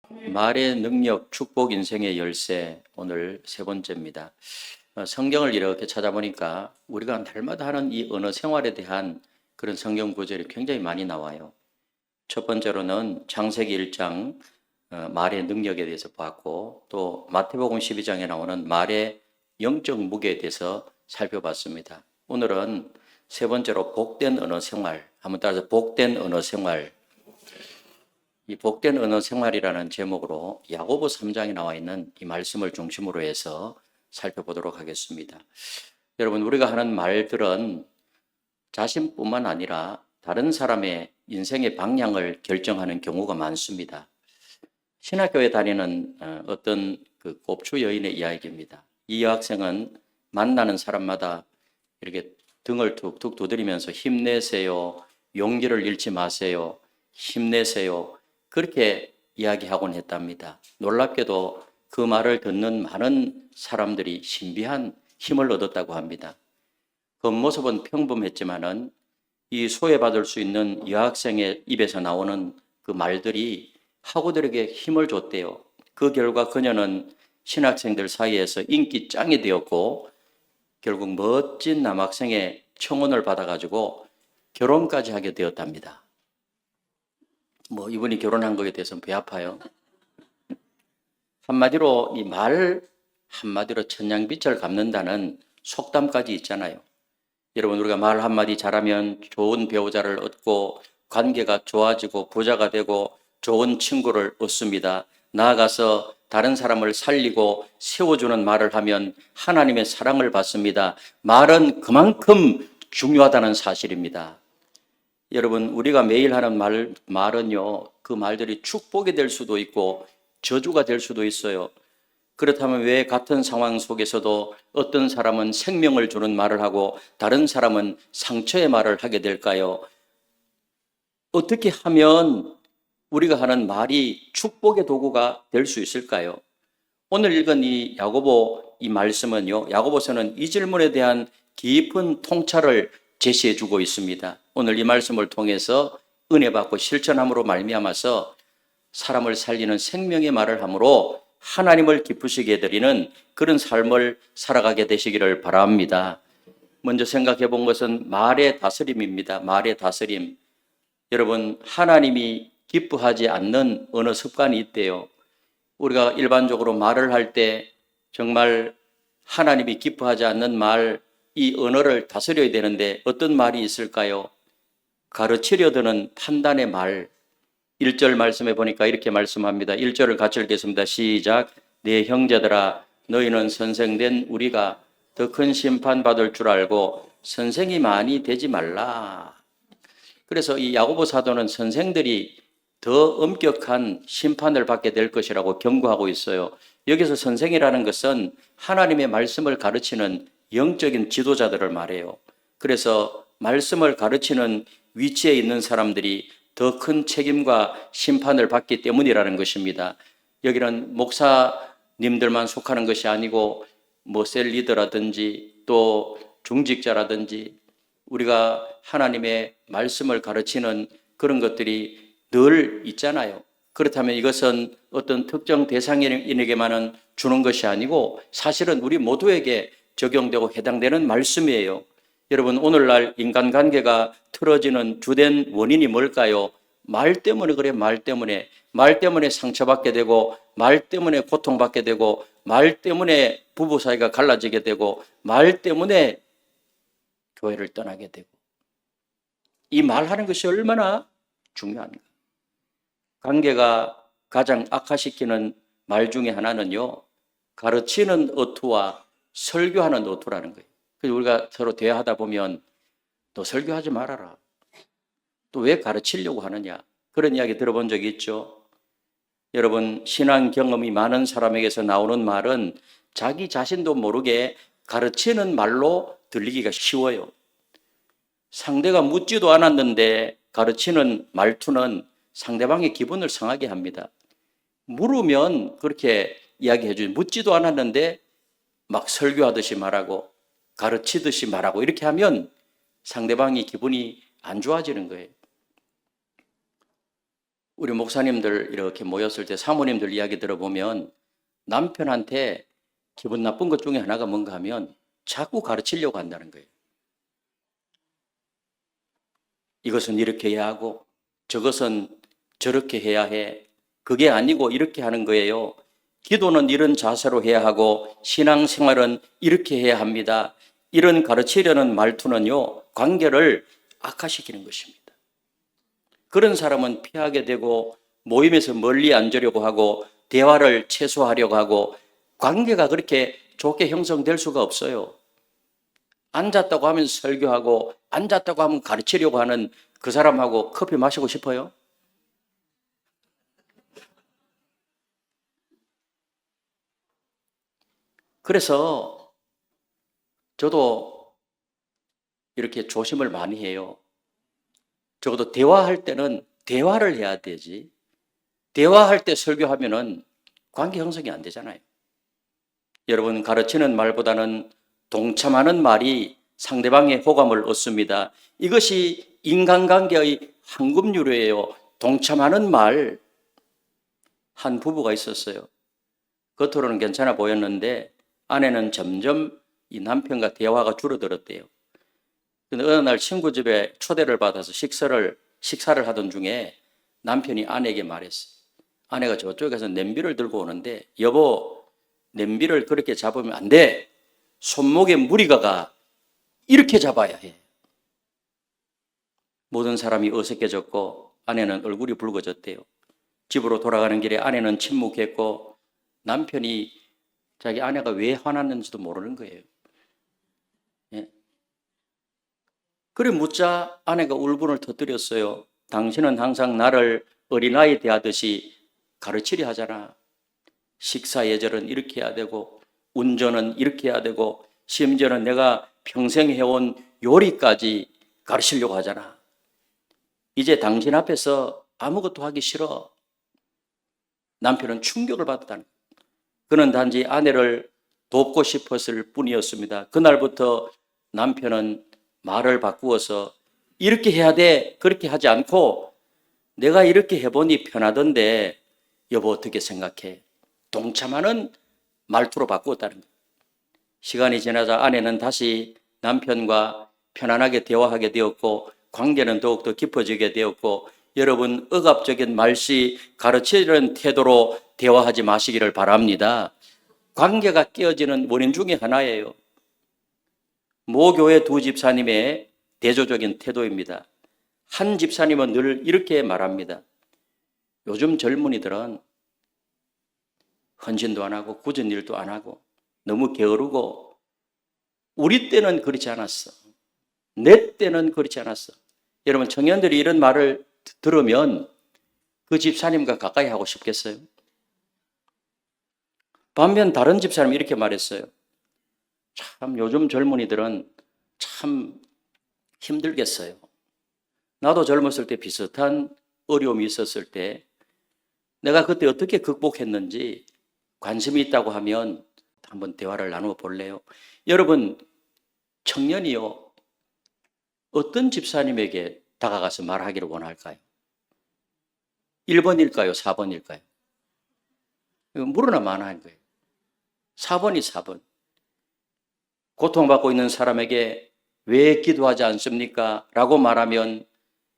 말의 능력, 축복 인생의 열쇠, 오늘 세 번째입니다. 성경을 이렇게 찾아보니까 우리가 날마다 하는 이 언어 생활에 대한 그런 성경 구절이 굉장히 많이 나와요. 첫 번째로는 창세기 1장 말의 능력에 대해서 봤고, 또 마태복음 12장에 나오는 말의 영적 무게에 대해서 살펴봤습니다. 오늘은 세 번째로 복된 언어 생활, 한번 따라서 복된 언어 생활, 이 복된 언어 생활이라는 제목으로 야고보 3장에 나와 있는 이 말씀을 중심으로 해서 살펴보도록 하겠습니다. 여러분, 우리가 하는 말들은 자신뿐만 아니라 다른 사람의 인생의 방향을 결정하는 경우가 많습니다. 신학교에 다니는 어떤 그 곱추 여인의 이야기입니다. 이 여학생은 만나는 사람마다 이렇게 등을 툭툭 두드리면서 힘내세요, 용기를 잃지 마세요, 힘내세요, 그렇게 이야기하곤 했답니다. 놀랍게도 그 말을 듣는 많은 사람들이 신비한 힘을 얻었다고 합니다. 겉모습은 평범했지만은 이 소외받을 수 있는 여학생의 입에서 나오는 그 말들이 학우들에게 힘을 줬대요. 그 결과 그녀는 신학생들 사이에서 인기 짱이 되었고, 결국 멋진 남학생의 청혼을 받아가지고 결혼까지 하게 되었답니다. 뭐 이분이 결혼한 거에 대해서는 배 아파요. 한마디로 이 말 한마디로 천냥빚을 갚는다는 속담까지 있잖아요. 여러분, 우리가 말 한마디 잘하면 좋은 배우자를 얻고 관계가 좋아지고 부자가 되고 좋은 친구를 얻습니다. 나아가서 다른 사람을 살리고 세워주는 말을 하면 하나님의 사랑을 받습니다. 말은 그만큼 중요하다는 사실입니다. 여러분, 우리가 매일 하는 말은요, 그 말들이 축복이 될 수도 있고 저주가 될 수도 있어요. 그렇다면 왜 같은 상황 속에서도 어떤 사람은 생명을 주는 말을 하고 다른 사람은 상처의 말을 하게 될까요? 어떻게 하면 우리가 하는 말이 축복의 도구가 될 수 있을까요? 오늘 읽은 이 야고보 이 말씀은요, 야고보서는 이 질문에 대한 깊은 통찰을 제시해 주고 있습니다. 오늘 이 말씀을 통해서 은혜 받고 실천함으로 말미암아서 사람을 살리는 생명의 말을 함으로 하나님을 기쁘시게 해드리는 그런 삶을 살아가게 되시기를 바랍니다. 먼저 생각해 본 것은 말의 다스림입니다. 말의 다스림. 여러분, 하나님이 기뻐하지 않는 어느 습관이 있대요. 우리가 일반적으로 말을 할 때 정말 하나님이 기뻐하지 않는 말, 이 언어를 다스려야 되는데 어떤 말이 있을까요? 가르치려 드는 판단의 말. 1절 말씀에 보니까 이렇게 말씀합니다. 1절을 같이 읽겠습니다. 시작. 내 형제들아, 너희는 선생된 우리가 더 큰 심판 받을 줄 알고 선생이 많이 되지 말라. 그래서 이 야고보 사도는 선생들이 더 엄격한 심판을 받게 될 것이라고 경고하고 있어요. 여기서 선생이라는 것은 하나님의 말씀을 가르치는 영적인 지도자들을 말해요. 그래서 말씀을 가르치는 위치에 있는 사람들이 더 큰 책임과 심판을 받기 때문이라는 것입니다. 여기는 목사님들만 속하는 것이 아니고 셀 리더라든지 또 중직자라든지 우리가 하나님의 말씀을 가르치는 그런 것들이 늘 있잖아요. 그렇다면 이것은 어떤 특정 대상인에게만은 주는 것이 아니고 사실은 우리 모두에게 적용되고 해당되는 말씀이에요. 여러분, 오늘날 인간관계가 틀어지는 주된 원인이 뭘까요? 말 때문에 그래. 말 때문에 상처받게 되고, 말 때문에 고통받게 되고, 말 때문에 부부 사이가 갈라지게 되고, 말 때문에 교회를 떠나게 되고. 이 말하는 것이 얼마나 중요한가. 관계가 가장 악화시키는 말 중에 하나는요, 가르치는 어투와 설교하는 어투라는 거예요. 그래서 우리가 서로 대화하다 보면 너 설교하지 말아라. 또 왜 가르치려고 하느냐. 그런 이야기 들어본 적이 있죠. 여러분, 신앙 경험이 많은 사람에게서 나오는 말은 자기 자신도 모르게 가르치는 말로 들리기가 쉬워요. 상대가 묻지도 않았는데 가르치는 말투는 상대방의 기분을 상하게 합니다. 물으면 그렇게 이야기해 주죠. 묻지도 않았는데 막 설교하듯이 말하고 가르치듯이 말하고 이렇게 하면 상대방이 기분이 안 좋아지는 거예요. 우리 목사님들 이렇게 모였을 때 사모님들 이야기 들어보면 남편한테 기분 나쁜 것 중에 하나가 뭔가 하면 자꾸 가르치려고 한다는 거예요. 이것은 이렇게 해야 하고 저것은 저렇게 해야 해. 그게 아니고 이렇게 하는 거예요. 기도는 이런 자세로 해야 하고 신앙생활은 이렇게 해야 합니다. 이런 가르치려는 말투는요, 관계를 악화시키는 것입니다. 그런 사람은 피하게 되고 모임에서 멀리 앉으려고 하고 대화를 최소화하려고 하고 관계가 그렇게 좋게 형성될 수가 없어요. 앉았다고 하면 설교하고 앉았다고 하면 가르치려고 하는 그 사람하고 커피 마시고 싶어요? 그래서 저도 이렇게 조심을 많이 해요. 적어도 대화할 때는 대화를 해야 되지. 대화할 때 설교하면은 관계 형성이 안 되잖아요. 여러분, 가르치는 말보다는 동참하는 말이 상대방의 호감을 얻습니다. 이것이 인간관계의 황금유료예요. 동참하는 말. 한 부부가 있었어요. 겉으로는 괜찮아 보였는데 아내는 점점 이 남편과 대화가 줄어들었대요. 근데 어느 날 친구 집에 초대를 받아서 식사를 하던 중에 남편이 아내에게 말했어요. 아내가 저쪽에서 냄비를 들고 오는데 여보, 냄비를 그렇게 잡으면 안 돼. 손목에 무리가 가. 이렇게 잡아야 해. 모든 사람이 어색해졌고 아내는 얼굴이 붉어졌대요. 집으로 돌아가는 길에 아내는 침묵했고 남편이 자기 아내가 왜 화났는지도 모르는 거예요. 예. 그래 묻자 아내가 울분을 터뜨렸어요. 당신은 항상 나를 어린아이 대하듯이 가르치려 하잖아. 식사 예절은 이렇게 해야 되고 운전은 이렇게 해야 되고 심지어는 내가 평생 해온 요리까지 가르치려고 하잖아. 이제 당신 앞에서 아무것도 하기 싫어. 남편은 충격을 받았다는 거예요. 그는 단지 아내를 돕고 싶었을 뿐이었습니다. 그날부터 남편은 말을 바꾸어서 이렇게 해야 돼. 그렇게 하지 않고 내가 이렇게 해보니 편하던데 여보 어떻게 생각해? 동참하는 말투로 바꾸었다는 거예요. 시간이 지나자 아내는 다시 남편과 편안하게 대화하게 되었고 관계는 더욱더 깊어지게 되었고 여러분 억압적인 말씨 가르치려는 태도로 대화하지 마시기를 바랍니다. 관계가 깨어지는 원인 중에 하나예요. 모 교회 두 집사님의 대조적인 태도입니다. 한 집사님은 늘 이렇게 말합니다. 요즘 젊은이들은 헌신도 안 하고 굳은 일도 안 하고 너무 게으르고 우리 때는 그렇지 않았어. 내 때는 그렇지 않았어. 여러분 청년들이 이런 말을 들으면 그 집사님과 가까이 하고 싶겠어요? 반면 다른 집사님이 이렇게 말했어요. 참 요즘 젊은이들은 참 힘들겠어요. 나도 젊었을 때 비슷한 어려움이 있었을 때 내가 그때 어떻게 극복했는지 관심이 있다고 하면 한번 대화를 나누어 볼래요? 여러분 청년이요 어떤 집사님에게 다가가서 말하기를 원할까요? 1번일까요? 4번일까요? 물으나 마나인 거예요. 4번이 4번. 고통받고 있는 사람에게 왜 기도하지 않습니까? 라고 말하면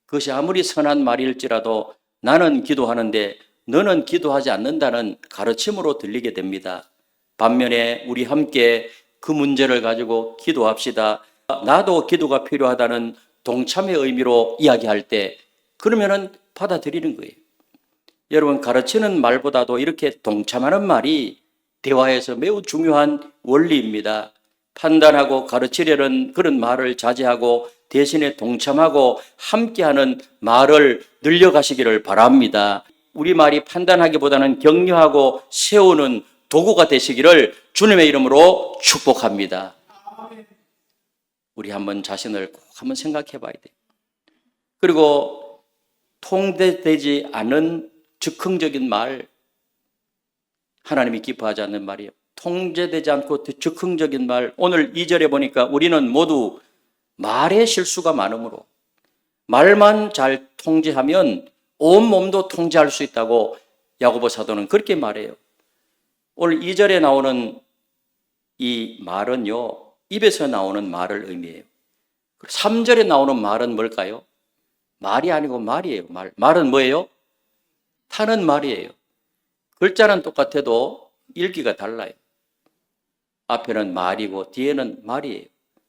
그것이 아무리 선한 말일지라도 나는 기도하는데 너는 기도하지 않는다는 가르침으로 들리게 됩니다. 반면에 우리 함께 그 문제를 가지고 기도합시다. 나도 기도가 필요하다는 동참의 의미로 이야기할 때 그러면은 받아들이는 거예요. 여러분 가르치는 말보다도 이렇게 동참하는 말이 대화에서 매우 중요한 원리입니다. 판단하고 가르치려는 그런 말을 자제하고 대신에 동참하고 함께하는 말을 늘려가시기를 바랍니다. 우리말이 판단하기보다는 격려하고 세우는 도구가 되시기를 주님의 이름으로 축복합니다. 우리 한번 자신을 꼭 한번 생각해 봐야 돼요. 그리고 통제되지 않은 즉흥적인 말, 하나님이 기뻐하지 않는 말이에요. 통제되지 않고 즉흥적인 말, 오늘 2절에 보니까 우리는 모두 말의 실수가 많으므로 말만 잘 통제하면 온 몸도 통제할 수 있다고 야고보 사도는 그렇게 말해요. 오늘 2절에 나오는 이 말은요, 입에서 나오는 말을 의미해요. 3절에 나오는 말은 뭘까요? 말이 아니고 말이에요. 말은 뭐예요? 타는 말이에요. 글자는 똑같아도 읽기가 달라요. 앞에는 말이고 뒤에는 말이에요.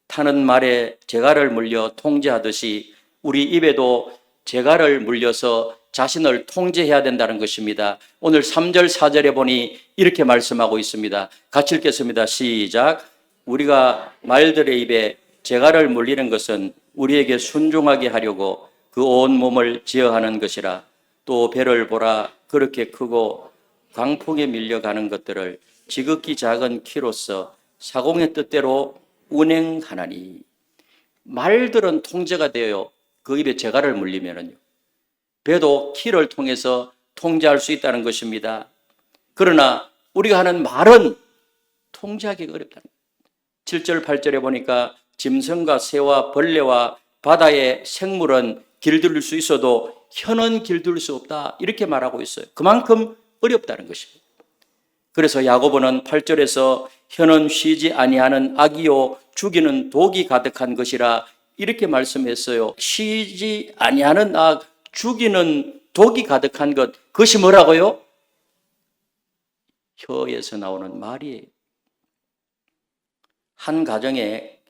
타는 말에 재갈을 물려 통제하듯이 우리 입에도 재갈을 물려서 자신을 통제해야 된다는 것입니다. 오늘 3절, 4절에 보니 이렇게 말씀하고 있습니다. 같이 읽겠습니다. 시작. 우리가 말들의 입에 재갈을 물리는 것은 우리에게 순종하게 하려고 그 온 몸을 제어하는 것이라. 또 배를 보라. 그렇게 크고 광풍에 밀려가는 것들을 지극히 작은 키로서 사공의 뜻대로 운행하나니. 말들은 통제가 되어요. 그 입에 재갈을 물리면은요. 배도 키를 통해서 통제할 수 있다는 것입니다. 그러나 우리가 하는 말은 통제하기가 어렵다는 거예요. 7절, 8절에 보니까 짐승과 새와 벌레와 바다의 생물은 길들일 수 있어도 혀는 길들일 수 없다. 이렇게 말하고 있어요. 그만큼 어렵다는 것입니다. 그래서 야고보는 8절에서 혀는 쉬지 아니하는 악이요 죽이는 독이 가득한 것이라 이렇게 말씀했어요. 쉬지 아니하는 악, 죽이는 독이 가득한 것, 그것이 뭐라고요? 혀에서 나오는 말이에요. 한 가정의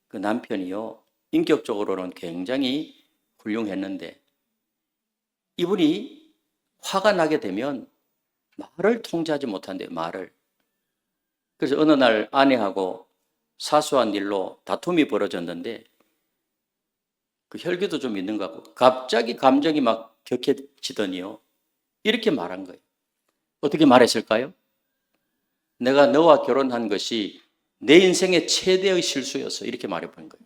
그 남편이요, 인격적으로는 굉장히 훌륭했는데 이분이 화가 나게 되면 말을 통제하지 못한대요. 말을. 그래서 어느 날 아내하고 사소한 일로 다툼이 벌어졌는데 그 혈기도 좀 있는 것 같고 갑자기 감정이 막 격해지더니요, 이렇게 말한 거예요. 어떻게 말했을까요? 내가 너와 결혼한 것이 내 인생의 최대의 실수였어. 이렇게 말해본 거예요.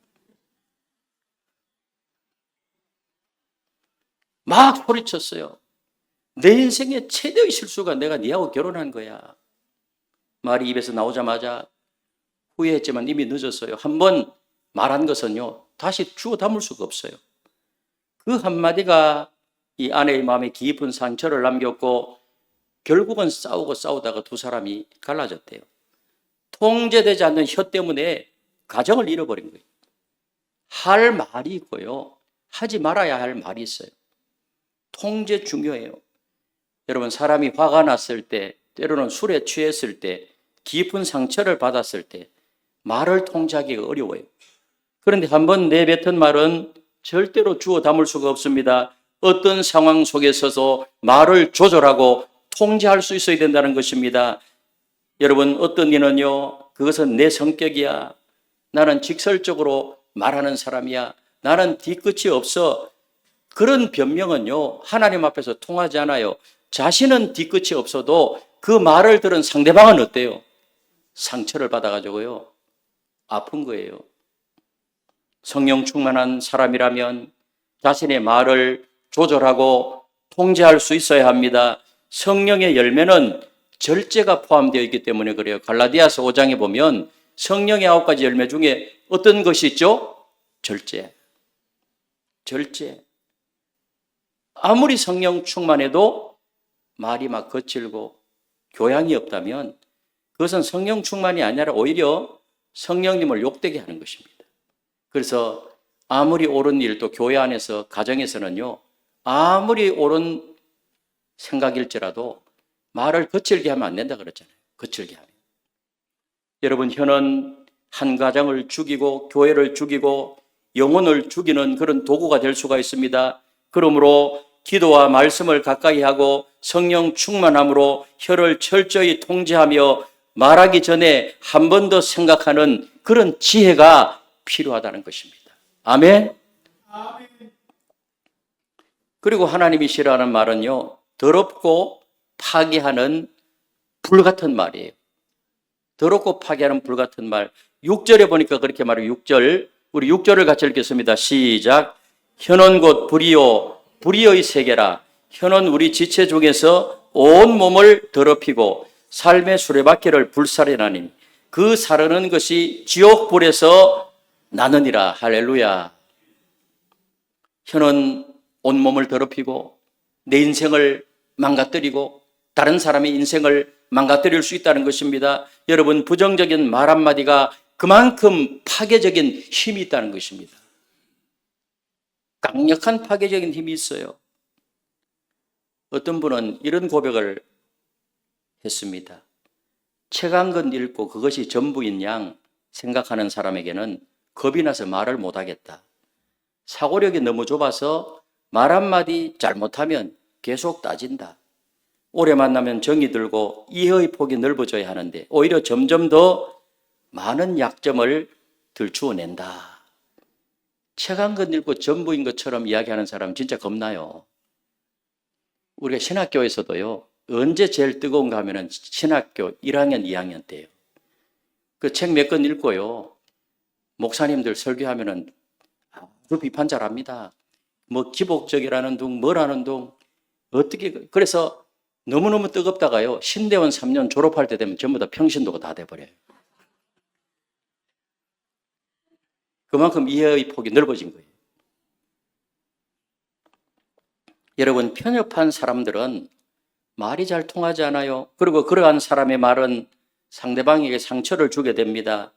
막 소리쳤어요. 내 인생의 최대의 실수가 내가 네하고 결혼한 거야. 말이 입에서 나오자마자 후회했지만 이미 늦었어요. 한번 말한 것은요, 다시 주워 담을 수가 없어요. 그 한마디가 이 아내의 마음에 깊은 상처를 남겼고 결국은 싸우다가 두 사람이 갈라졌대요. 통제되지 않는 혀 때문에 가정을 잃어버린 거예요. 할 말이 있고요, 하지 말아야 할 말이 있어요. 통제 중요해요. 여러분, 사람이 화가 났을 때, 때로는 술에 취했을 때, 깊은 상처를 받았을 때 말을 통제하기가 어려워요. 그런데 한번 내뱉은 말은 절대로 주워 담을 수가 없습니다. 어떤 상황 속에서도 말을 조절하고 통제할 수 있어야 된다는 것입니다. 여러분, 어떤 이는요, 그것은 내 성격이야. 나는 직설적으로 말하는 사람이야. 나는 뒤끝이 없어. 그런 변명은요, 하나님 앞에서 통하지 않아요. 자신은 뒤끝이 없어도 그 말을 들은 상대방은 어때요? 상처를 받아가지고요, 아픈 거예요. 성령 충만한 사람이라면 자신의 말을 조절하고 통제할 수 있어야 합니다. 성령의 열매는 절제가 포함되어 있기 때문에 그래요. 갈라디아서 5장에 보면 성령의 9가지 열매 중에 어떤 것이 있죠? 절제. 절제. 아무리 성령 충만해도 말이 막 거칠고 교양이 없다면 그것은 성령 충만이 아니라 오히려 성령님을 욕되게 하는 것입니다. 그래서 아무리 옳은 일도 교회 안에서, 가정에서는요, 아무리 옳은 생각일지라도 말을 거칠게 하면 안 된다 그랬잖아요. 거칠게 하면. 여러분, 혀는 한 가정을 죽이고 교회를 죽이고 영혼을 죽이는 그런 도구가 될 수가 있습니다. 그러므로 기도와 말씀을 가까이 하고 성령 충만함으로 혀를 철저히 통제하며 말하기 전에 한 번 더 생각하는 그런 지혜가 필요하다는 것입니다. 아멘. 그리고 하나님이 싫어하는 말은요, 더럽고 파괴하는 불 같은 말이에요. 더럽고 파괴하는 불 같은 말. 6절에 보니까 그렇게 말해요. 6절. 우리 6절을 같이 읽겠습니다. 시작. 혀는 곧 불이요 불의의 세계라. 혀는 우리 지체 중에서 온 몸을 더럽히고 삶의 수레바퀴를 불살이나니 그 사르는 것이 지옥불에서 나느니라. 할렐루야. 혀는 온몸을 더럽히고 내 인생을 망가뜨리고 다른 사람의 인생을 망가뜨릴 수 있다는 것입니다. 여러분, 부정적인 말 한마디가 그만큼 파괴적인 힘이 있다는 것입니다. 강력한 파괴적인 힘이 있어요. 어떤 분은 이런 고백을 했습니다. 책 한 권 읽고 그것이 전부인 양 생각하는 사람에게는 겁이 나서 말을 못하겠다. 사고력이 너무 좁아서 말 한마디 잘못하면 계속 따진다. 오래 만나면 정이 들고 이해의 폭이 넓어져야 하는데 오히려 점점 더 많은 약점을 들추어낸다. 책 한 권 읽고 전부인 것처럼 이야기하는 사람 진짜 겁나요. 우리가 신학교에서도요, 언제 제일 뜨거운가 하면은 신학교 1학년, 2학년 때예요. 그 책 몇 권 읽고요, 목사님들 설교하면은 아주 비판 잘합니다. 뭐 기복적이라는 둥, 뭐라는 둥, 어떻게, 그래서 너무너무 뜨겁다가요, 신대원 3년 졸업할 때 되면 전부 다 평신도가 다 돼버려요. 그만큼 이해의 폭이 넓어진 거예요. 여러분, 편협한 사람들은 말이 잘 통하지 않아요. 그리고 그러한 사람의 말은 상대방에게 상처를 주게 됩니다.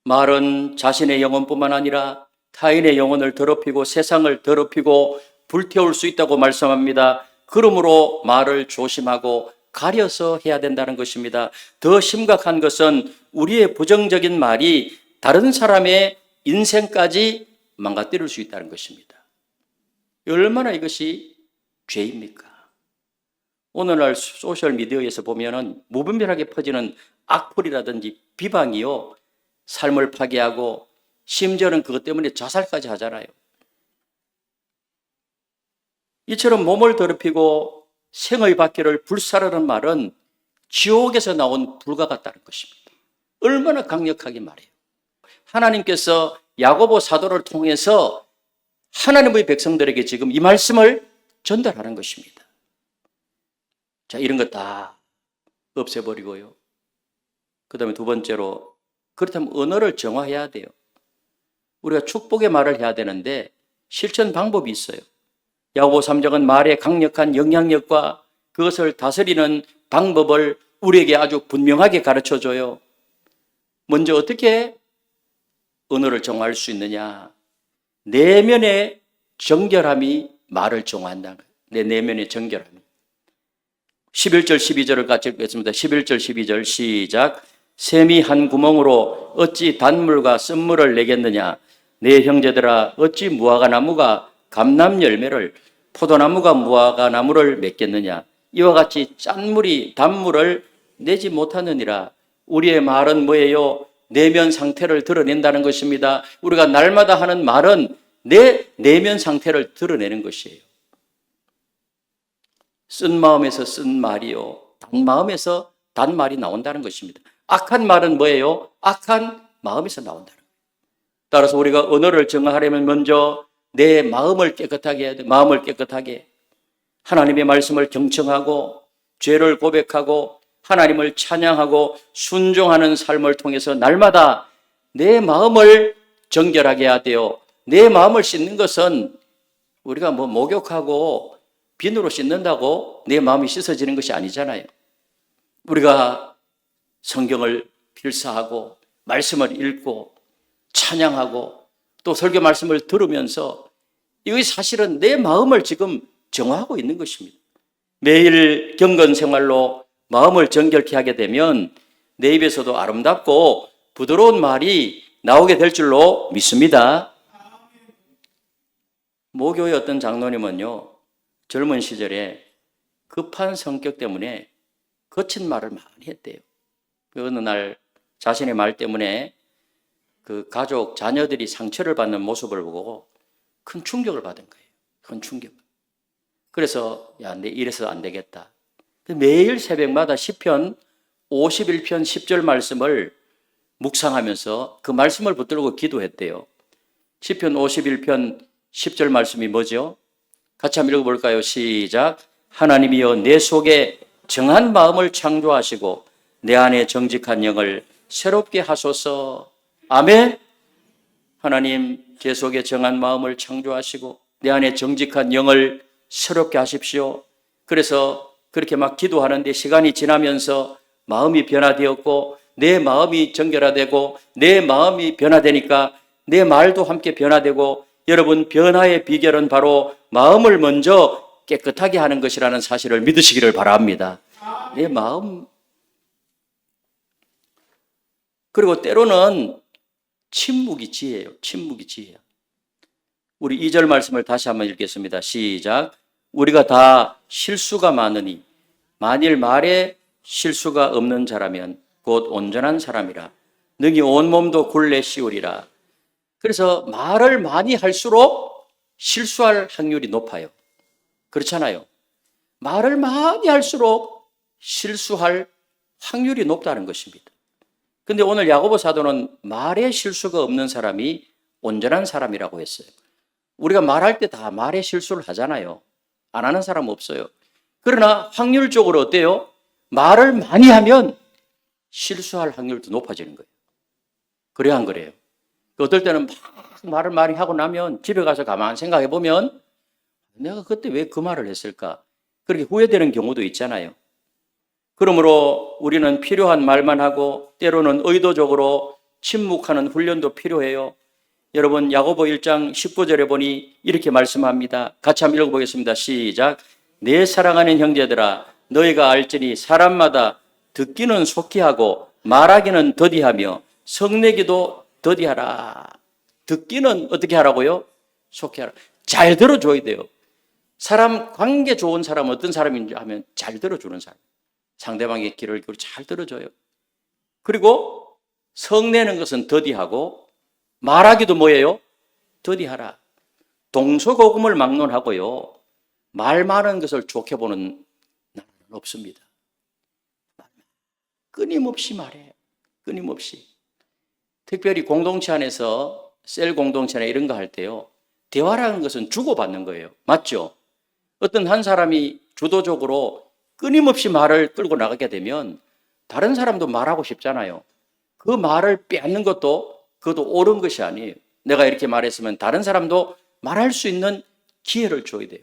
말은 자신의 영혼뿐만 아니라 타인의 영혼을 더럽히고 세상을 더럽히고 불태울 수 있다고 말씀합니다. 그러므로 말을 조심하고 가려서 해야 된다는 것입니다. 더 심각한 것은 우리의 부정적인 말이 다른 사람의 인생까지 망가뜨릴 수 있다는 것입니다. 얼마나 이것이 죄입니까? 오늘날 소셜미디어에서 보면은 무분별하게 퍼지는 악플이라든지 비방이요, 삶을 파괴하고 심지어는 그것 때문에 자살까지 하잖아요. 이처럼 몸을 더럽히고 생의 바퀴를 불사르는 말은 지옥에서 나온 불과 같다는 것입니다. 얼마나 강력하게 말해요. 하나님께서 야고보 사도를 통해서 하나님의 백성들에게 지금 이 말씀을 전달하는 것입니다. 자, 이런 것 다 없애버리고요. 그 다음에 두 번째로, 그렇다면 언어를 정화해야 돼요. 우리가 축복의 말을 해야 되는데 실천 방법이 있어요. 야고보 3장은 말의 강력한 영향력과 그것을 다스리는 방법을 우리에게 아주 분명하게 가르쳐줘요. 먼저 어떻게 언어를 정화할 수 있느냐? 내면의 정결함이 말을 정화한다는 거예요. 내 내면의 정결함이. 11절 12절을 같이 읽겠습니다. 11절 12절 시작. 샘이 한 구멍으로 어찌 단물과 쓴물을 내겠느냐? 내 형제들아, 어찌 무화과나무가 감람 열매를, 포도나무가 무화과나무를 맺겠느냐? 이와 같이 짠물이 단물을 내지 못하느니라. 우리의 말은 뭐예요? 내면 상태를 드러낸다는 것입니다. 우리가 날마다 하는 말은 내 내면 상태를 드러내는 것이에요. 쓴 마음에서 쓴 말이요, 단 마음에서 단 말이 나온다는 것입니다. 악한 말은 뭐예요? 악한 마음에서 나온다는 거예요. 따라서 우리가 언어를 정화하려면 먼저 내 마음을 깨끗하게 해야 돼요. 마음을 깨끗하게. 하나님의 말씀을 경청하고 죄를 고백하고 하나님을 찬양하고 순종하는 삶을 통해서 날마다 내 마음을 정결하게 해야 돼요. 내 마음을 씻는 것은 우리가 뭐 목욕하고 비누로 씻는다고 내 마음이 씻어지는 것이 아니잖아요. 우리가 성경을 필사하고 말씀을 읽고 찬양하고 또 설교 말씀을 들으면서 이것이 사실은 내 마음을 지금 정화하고 있는 것입니다. 매일 경건 생활로 마음을 정결케 하게 되면 내 입에서도 아름답고 부드러운 말이 나오게 될 줄로 믿습니다. 모교의 어떤 장로님은요, 젊은 시절에 급한 성격 때문에 거친 말을 많이 했대요. 어느 날 자신의 말 때문에 그 가족, 자녀들이 상처를 받는 모습을 보고 큰 충격을 받은 거예요. 큰 충격. 그래서 야, 내 이래서 안 되겠다. 매일 새벽마다 시편 51편 10절 말씀을 묵상하면서 그 말씀을 붙들고 기도했대요. 시편 51편 10절 말씀이 뭐죠? 같이 한번 읽어볼까요? 시작. 하나님이여, 내 속에 정한 마음을 창조하시고 내 안에 정직한 영을 새롭게 하소서. 아멘. 하나님, 제 속에 정한 마음을 창조하시고 내 안에 정직한 영을 새롭게 하십시오. 그래서 그렇게 막 기도하는데 시간이 지나면서 마음이 변화되었고 내 마음이 정결화되고 내 마음이 변화되니까 내 말도 함께 변화되고 여러분 변화의 비결은 바로 마음을 먼저 깨끗하게 하는 것이라는 사실을 믿으시기를 바랍니다. 내 마음. 그리고 때로는 침묵이 지혜예요. 침묵이 지혜야. 우리 2절 말씀을 다시 한번 읽겠습니다. 시작. 우리가 다 실수가 많으니 만일 말에 실수가 없는 자라면 곧 온전한 사람이라 능히 온몸도 굴레 씌우리라. 그래서 말을 많이 할수록 실수할 확률이 높아요. 그렇잖아요. 말을 많이 할수록 실수할 확률이 높다는 것입니다. 근데 오늘 야고보 사도는 말에 실수가 없는 사람이 온전한 사람이라고 했어요. 우리가 말할 때 다 말에 실수를 하잖아요. 안 하는 사람 없어요. 그러나 확률적으로 어때요? 말을 많이 하면 실수할 확률도 높아지는 거예요. 그래야 안 그래요? 어떨 때는 막 말을 많이 하고 나면 집에 가서 가만히 생각해 보면 내가 그때 왜 그 말을 했을까? 그렇게 후회되는 경우도 있잖아요. 그러므로 우리는 필요한 말만 하고 때로는 의도적으로 침묵하는 훈련도 필요해요. 여러분 야고보 1장 19절에 보니 이렇게 말씀합니다. 같이 한번 읽어보겠습니다. 시작. 내 사랑하는 형제들아 너희가 알지니 사람마다 듣기는 속히 하고 말하기는 더디하며 성내기도 더디하라. 듣기는 어떻게 하라고요? 속히 하라. 잘 들어줘야 돼요. 사람 관계 좋은 사람은 어떤 사람인지 하면 잘 들어주는 사람. 상대방의 귀를 잘 들어줘요. 그리고 성내는 것은 더디하고 말하기도 뭐예요? 더디하라. 동서고금을 막론하고요. 말 많은 것을 좋게 보는 나라는 없습니다. 끊임없이 말해. 끊임없이. 특별히 공동체 안에서 셀 공동체나 이런 거 할 때요. 대화라는 것은 주고받는 거예요. 맞죠? 어떤 한 사람이 주도적으로 끊임없이 말을 끌고 나가게 되면 다른 사람도 말하고 싶잖아요. 그 말을 빼앗는 것도 그것도 옳은 것이 아니에요. 내가 이렇게 말했으면 다른 사람도 말할 수 있는 기회를 줘야 돼요.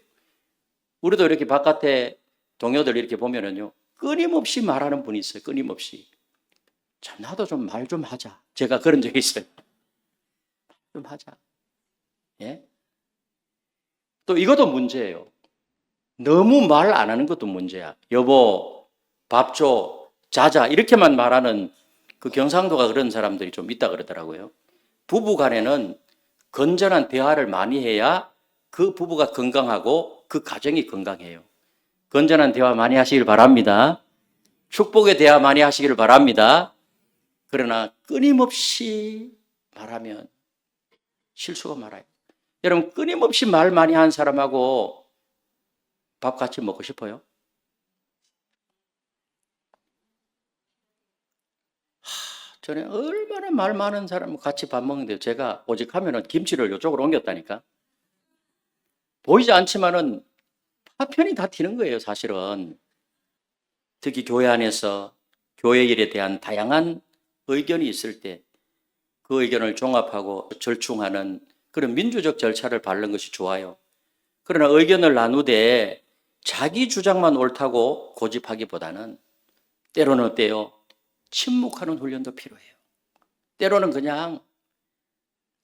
우리도 이렇게 바깥에 동료들 이렇게 보면은요. 끊임없이 말하는 분이 있어요. 끊임없이. 참 나도 좀 말 좀 하자. 제가 그런 적이 있어요. 좀 하자. 예? 또 이것도 문제예요. 너무 말 안 하는 것도 문제야. 여보, 밥 줘, 자자 이렇게만 말하는 그 경상도가 그런 사람들이 좀 있다 그러더라고요. 부부 간에는 건전한 대화를 많이 해야 그 부부가 건강하고 그 가정이 건강해요. 건전한 대화 많이 하시길 바랍니다. 축복의 대화 많이 하시기를 바랍니다. 그러나 끊임없이 말하면 실수가 많아요. 여러분 끊임없이 말 많이 한 사람하고 밥 같이 먹고 싶어요? 전에 얼마나 말 많은 사람 같이 밥 먹는데 제가 오직 하면은 김치를 이쪽으로 옮겼다니까. 보이지 않지만은 파편이 다 튀는 거예요, 사실은. 특히 교회 안에서 교회 일에 대한 다양한 의견이 있을 때 그 의견을 종합하고 절충하는 그런 민주적 절차를 밟는 것이 좋아요. 그러나 의견을 나누되 자기 주장만 옳다고 고집하기보다는 때로는 어때요? 침묵하는 훈련도 필요해요. 때로는 그냥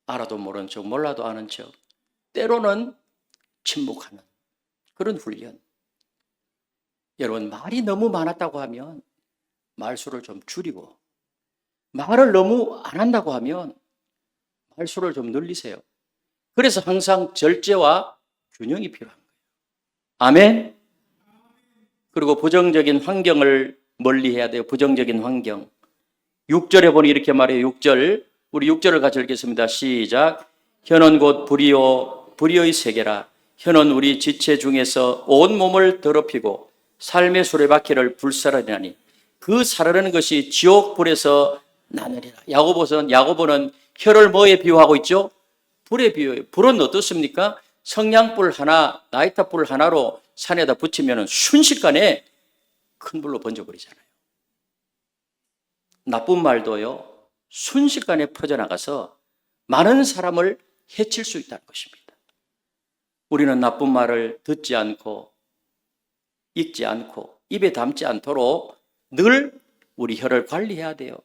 알아도 모른 척, 몰라도 아는 척, 때로는 침묵하는 그런 훈련. 여러분 말이 너무 많았다고 하면 말수를 좀 줄이고 말을 너무 안 한다고 하면 말수를 좀 늘리세요. 그래서 항상 절제와 균형이 필요한 거예요. 아멘. 그리고 부정적인 환경을 멀리해야 돼요. 부정적인 환경. 6절에 보니 이렇게 말해요. 6절. 우리 6절을 같이 읽겠습니다. 시작. 혀는 곧 불의요 불의의 세계라. 혀는 우리 지체 중에서 온 몸을 더럽히고 삶의 수레바퀴를 불사르나니 그 사르는 것이 지옥 불에서 나느니라. 야고보는 혀를 뭐에 비유하고 있죠? 불에 비유해요. 불은 어떻습니까? 성냥불 하나, 나이타불 하나로 산에다 붙이면 순식간에 큰 불로 번져버리잖아요. 나쁜 말도요, 순식간에 퍼져나가서 많은 사람을 해칠 수 있다는 것입니다. 우리는 나쁜 말을 듣지 않고 읽지 않고 입에 담지 않도록 늘 우리 혀를 관리해야 돼요.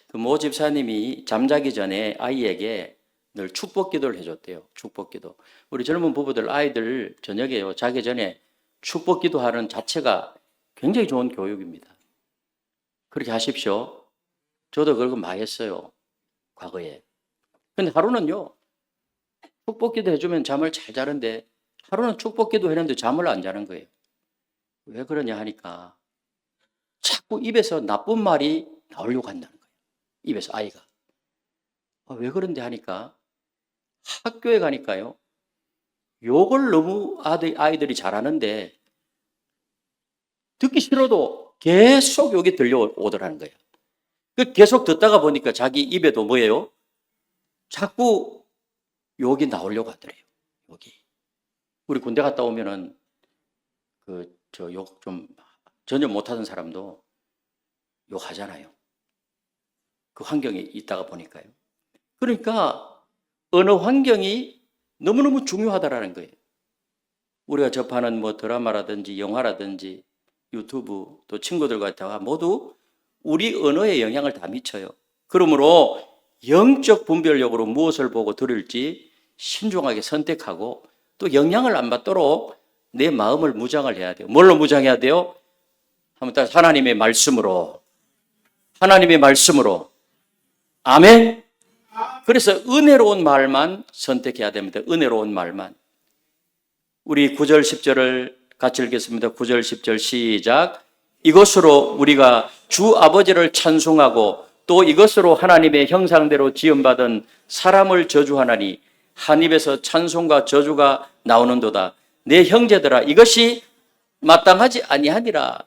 그 모 집사님이 잠자기 전에 아이에게 늘 축복 기도를 해줬대요. 축복 기도. 우리 젊은 부부들 아이들 저녁에 자기 전에 축복 기도하는 자체가 굉장히 좋은 교육입니다. 그렇게 하십시오. 저도 그걸 많이 했어요. 과거에. 근데 하루는요, 축복 기도 해주면 잠을 잘 자는데 하루는 축복 기도 했는데 잠을 안 자는 거예요. 왜 그러냐 하니까 자꾸 입에서 나쁜 말이 나오려고 한다는 거예요. 입에서 아이가. 왜 그런데 하니까 학교에 가니까요. 욕을 너무 아이들이 잘하는데 듣기 싫어도 계속 욕이 들려오더라는 거예요. 계속 듣다가 보니까 자기 입에도 뭐예요? 자꾸 욕이 나오려고 하더래요. 욕이. 우리 군대 갔다 오면은 저 욕 좀 전혀 못하던 사람도 욕하잖아요. 그 환경에 있다가 보니까요. 그러니까 언어 환경이 너무너무 중요하다라는 거예요. 우리가 접하는 뭐 드라마라든지 영화라든지 유튜브 또 친구들과 대화 모두 우리 언어에 영향을 다 미쳐요. 그러므로 영적 분별력으로 무엇을 보고 들을지 신중하게 선택하고 또 영향을 안 받도록 내 마음을 무장을 해야 돼요. 뭘로 무장해야 돼요? 한번 따라 하나님의 말씀으로. 하나님의 말씀으로. 아멘. 그래서 은혜로운 말만 선택해야 됩니다. 은혜로운 말만. 우리 9절 10절을 같이 읽겠습니다. 9절 10절 시작. 이것으로 우리가 주 아버지를 찬송하고 또 이것으로 하나님의 형상대로 지음받은 사람을 저주하나니 한 입에서 찬송과 저주가 나오는도다. 내 형제들아 이것이 마땅하지 아니하니라.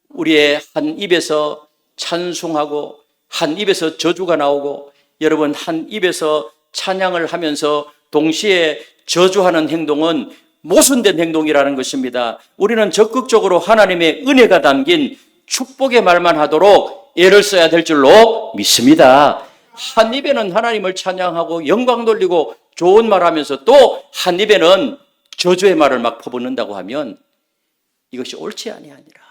우리의 한 입에서 찬송하고 한 입에서 저주가 나오고 여러분 한 입에서 찬양을 하면서 동시에 저주하는 행동은 모순된 행동이라는 것입니다. 우리는 적극적으로 하나님의 은혜가 담긴 축복의 말만 하도록 애를 써야 될 줄로 믿습니다. 한 입에는 하나님을 찬양하고 영광 돌리고 좋은 말 하면서 또 한 입에는 저주의 말을 막 퍼붓는다고 하면 이것이 옳지 아니하니라.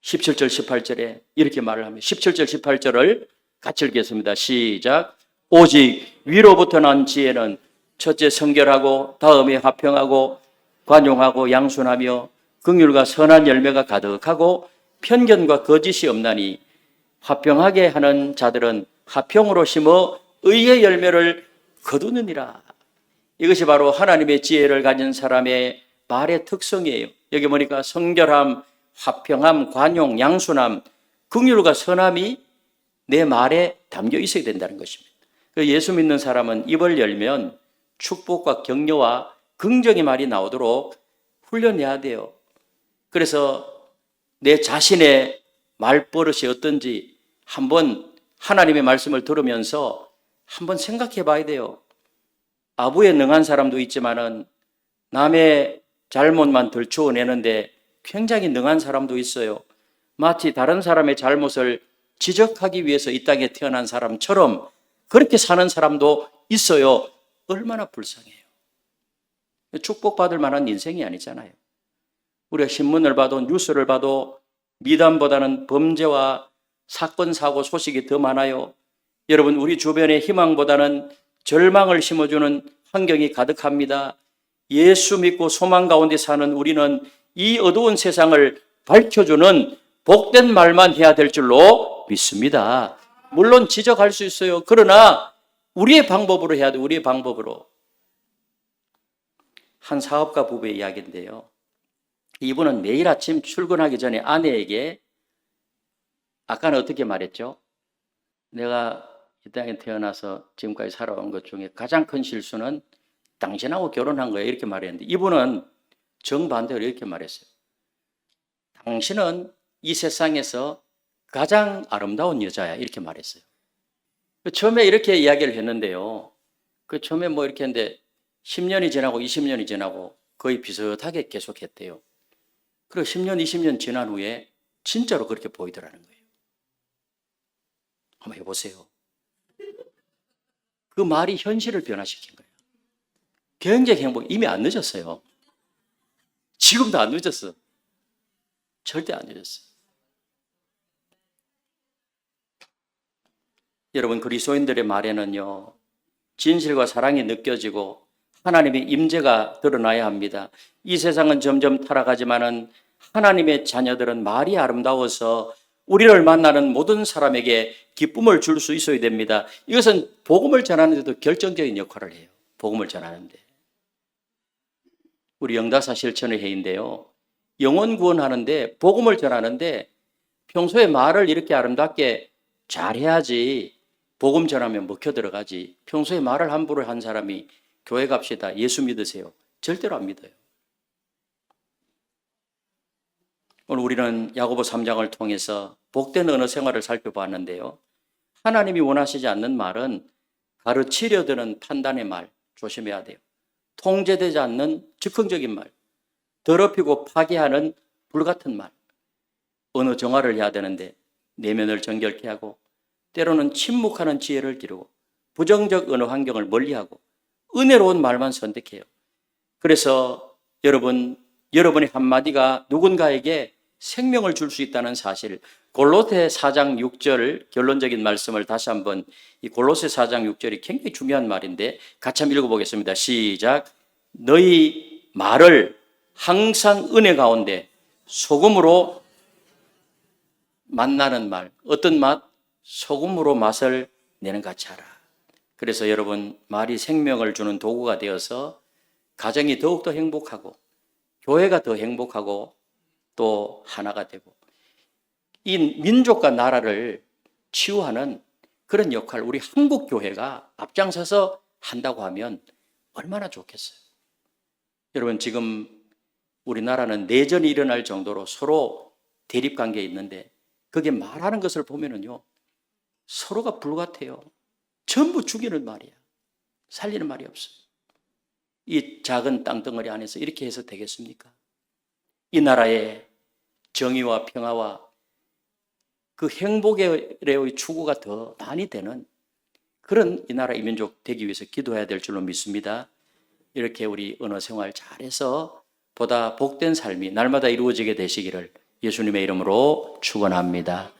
17절 18절에 이렇게 말을 합니다. 17절 18절을 같이 읽겠습니다. 시작. 오직 위로부터 난 지혜는 첫째 성결하고 다음에 화평하고 관용하고 양순하며 긍휼과 선한 열매가 가득하고 편견과 거짓이 없나니 화평하게 하는 자들은 화평으로 심어 의의 열매를 거두느니라. 이것이 바로 하나님의 지혜를 가진 사람의 말의 특성이에요. 여기 보니까 성결함, 화평함, 관용, 양순함, 긍휼과 선함이 내 말에 담겨 있어야 된다는 것입니다. 예수 믿는 사람은 입을 열면 축복과 격려와 긍정의 말이 나오도록 훈련해야 돼요. 그래서 내 자신의 말버릇이 어떤지 한번 하나님의 말씀을 들으면서 한번 생각해 봐야 돼요. 아부에 능한 사람도 있지만은 남의 잘못만 들추어내는데 굉장히 능한 사람도 있어요. 마치 다른 사람의 잘못을 지적하기 위해서 이 땅에 태어난 사람처럼 그렇게 사는 사람도 있어요. 얼마나 불쌍해요. 축복받을 만한 인생이 아니잖아요. 우리가 신문을 봐도 뉴스를 봐도 미담보다는 범죄와 사건, 사고 소식이 더 많아요. 여러분 우리 주변에 희망보다는 절망을 심어주는 환경이 가득합니다. 예수 믿고 소망 가운데 사는 우리는 이 어두운 세상을 밝혀주는 복된 말만 해야 될 줄로 믿습니다. 물론 지적할 수 있어요. 그러나 우리의 방법으로 해야 돼요. 우리의 방법으로. 한 사업가 부부의 이야기인데요. 이분은 매일 아침 출근하기 전에 아내에게 아까는 어떻게 말했죠? 내가 이 땅에 태어나서 지금까지 살아온 것 중에 가장 큰 실수는 당신하고 결혼한 거야 이렇게 말했는데 이분은 정반대로 이렇게 말했어요. 당신은 이 세상에서 가장 아름다운 여자야 이렇게 말했어요. 처음에 이렇게 이야기를 했는데요. 처음에 뭐 이렇게 했는데 10년이 지나고 20년이 지나고 거의 비슷하게 계속했대요. 그리고 10년, 20년 지난 후에 진짜로 그렇게 보이더라는 거예요. 한번 해보세요. 그 말이 현실을 변화시킨 거예요. 굉장히 행복. 이미 안 늦었어요. 지금도 안 늦었어. 절대 안 늦었어. 여러분, 그리스도인들의 말에는요, 진실과 사랑이 느껴지고 하나님의 임재가 드러나야 합니다. 이 세상은 점점 타락하지만은 하나님의 자녀들은 말이 아름다워서 우리를 만나는 모든 사람에게 기쁨을 줄 수 있어야 됩니다. 이것은 복음을 전하는 데도 결정적인 역할을 해요. 복음을 전하는데. 우리 영다사 실천의 회인데요. 영혼 구원하는데, 복음을 전하는데 평소에 말을 이렇게 아름답게 잘해야지 복음 전하면 먹혀 들어가지. 평소에 말을 함부로 한 사람이 교회 갑시다, 예수 믿으세요, 절대로 안 믿어요. 오늘 우리는 야고보 3장을 통해서 복된 언어 생활을 살펴봤는데요. 하나님이 원하시지 않는 말은 가르치려 드는 판단의 말, 조심해야 돼요. 통제되지 않는 즉흥적인 말, 더럽히고 파괴하는 불같은 말, 언어 정화를 해야 되는데 내면을 정결케 하고 때로는 침묵하는 지혜를 기르고 부정적 언어 환경을 멀리하고 은혜로운 말만 선택해요. 그래서 여러분의 한마디가 누군가에게 생명을 줄 수 있다는 사실, 골로새 4장 6절 결론적인 말씀을 다시 한번, 이 골로새 4장 6절이 굉장히 중요한 말인데 같이 한번 읽어보겠습니다. 시작. 너희 말을 항상 은혜 가운데 소금으로 맛나는 말, 어떤 맛? 소금으로 맛을 내는 같이 하라. 그래서 여러분, 말이 생명을 주는 도구가 되어서 가정이 더욱더 행복하고 교회가 더 행복하고 또 하나가 되고 이 민족과 나라를 치유하는 그런 역할, 우리 한국 교회가 앞장서서 한다고 하면 얼마나 좋겠어요. 여러분, 지금 우리나라는 내전이 일어날 정도로 서로 대립관계에 있는데 그게 말하는 것을 보면은요, 서로가 불같아요. 전부 죽이는 말이야. 살리는 말이 없어요. 이 작은 땅덩어리 안에서 이렇게 해서 되겠습니까? 이 나라의 정의와 평화와 그 행복의 추구가 더 많이 되는 그런 이 나라 이 민족 되기 위해서 기도해야 될 줄로 믿습니다. 이렇게 우리 언어 생활 잘해서 보다 복된 삶이 날마다 이루어지게 되시기를 예수님의 이름으로 축원합니다.